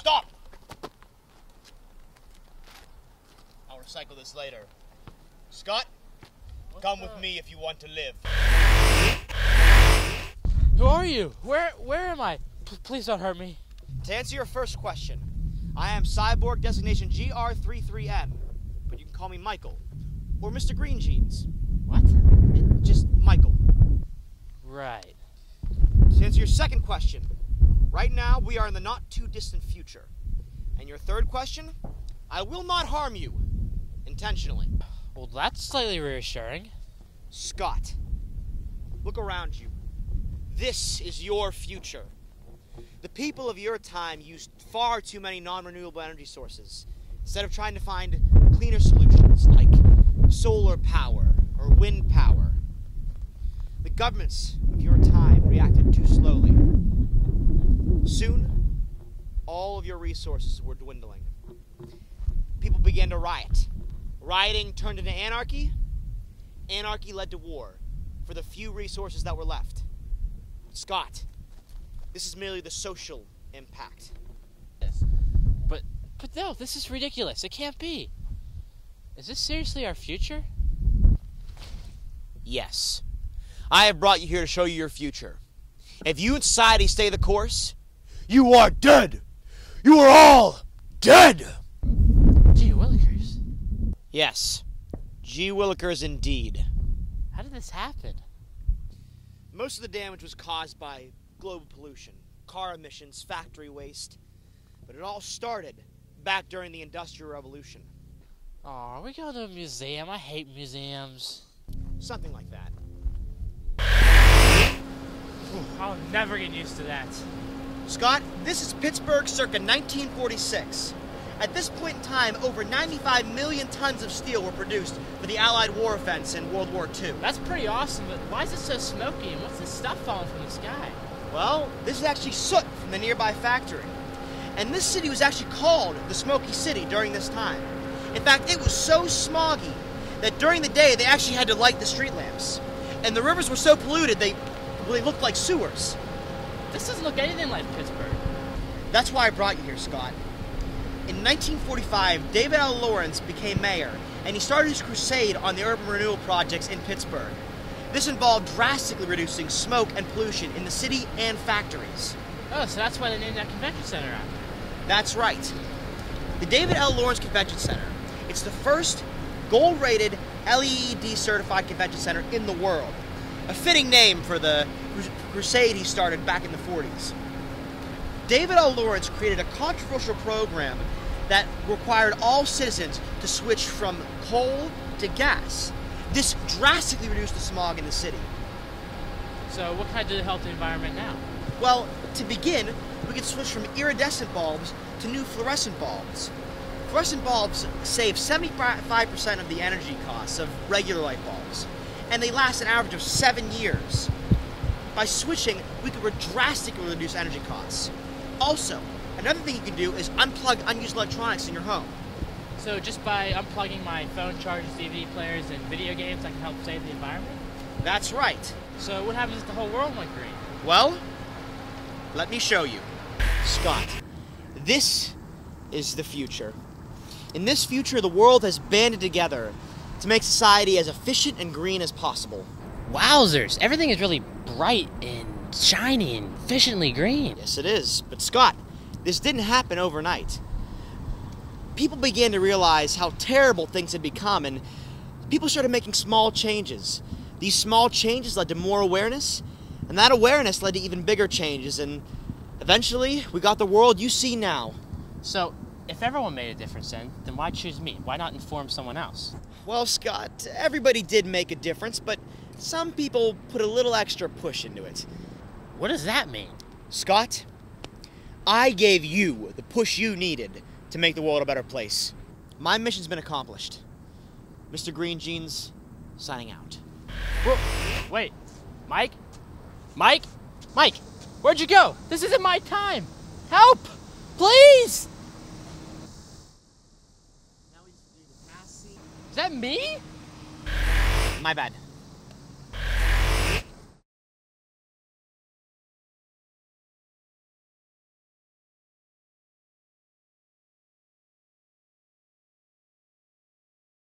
Stop! I'll recycle this later. Scott, come with me if you want to live. Who are you? Where am I? Please don't hurt me. To answer your first question, I am Cyborg designation GR33M, but you can call me Michael, or Mr. Green Jeans. What? Just Michael. Right. To answer your second question, right now we are in the not too distant future. And your third question, I will not harm you, intentionally. Well, that's slightly reassuring. Scott, look around you. This is your future. The people of your time used far too many non-renewable energy sources instead of trying to find cleaner solutions like solar power or wind power. The governments of your time reacted too slowly. Soon, all of your resources were dwindling. People began to riot. Rioting turned into anarchy. Anarchy led to war for the few resources that were left. Scott, this is merely the social impact. But no, this is ridiculous. It can't be. Is this seriously our future? Yes. I have brought you here to show you your future. If you and society stay the course, you are dead! You are all dead! Gee willikers. Yes. Gee willikers indeed. How did this happen? Most of the damage was caused by global pollution, car emissions, factory waste. But it all started back during the Industrial Revolution. Oh, are we going to a museum? I hate museums. Something like that. I'll never get used to that. Scott, this is Pittsburgh circa 1946. At this point in time, over 95 million tons of steel were produced for the Allied war offense in World War II. That's pretty awesome, but why is it so smoky and what's this stuff falling from the sky? Well, this is actually soot from the nearby factory. And this city was actually called the Smoky City during this time. In fact, it was so smoggy that during the day they actually had to light the street lamps. And the rivers were so polluted they looked like sewers. This doesn't look anything like Pittsburgh. That's why I brought you here, Scott. In 1945, David L. Lawrence became mayor, and he started his crusade on the urban renewal projects in Pittsburgh. This involved drastically reducing smoke and pollution in the city and factories. Oh, so that's why they named that convention center after. That's right. The David L. Lawrence Convention Center. It's the first gold-rated LEED-certified convention center in the world. A fitting name for the crusade he started back in the 40s. David L. Lawrence created a controversial program that required all citizens to switch from coal to gas. This drastically reduced the smog in the city. So what can I do to help the environment now? Well, to begin, we could switch from iridescent bulbs to new fluorescent bulbs. Fluorescent bulbs save 75% of the energy costs of regular light bulbs, and they last an average of 7 years. By switching, we could drastically reduce energy costs. Also, another thing you can do is unplug unused electronics in your home. So just by unplugging my phone chargers, DVD players, and video games, I can help save the environment? That's right. So what happens if the whole world went green? Well, let me show you. Scott, this is the future. In this future, the world has banded together to make society as efficient and green as possible. Wowzers! Everything is really bright and shiny and efficiently green. Yes, it is. But Scott, this didn't happen overnight. People began to realize how terrible things had become, and people started making small changes. These small changes led to more awareness, and that awareness led to even bigger changes, and eventually, we got the world you see now. So, if everyone made a difference then why choose me? Why not inform someone else? Well, Scott, everybody did make a difference, but some people put a little extra push into it. What does that mean? Scott, I gave you the push you needed to make the world a better place. My mission's been accomplished. Mr. Green Jeans, signing out. Whoa. Wait, Mike? Mike? Mike, where'd you go? This isn't my time. Help! Please! Is that me? My bad.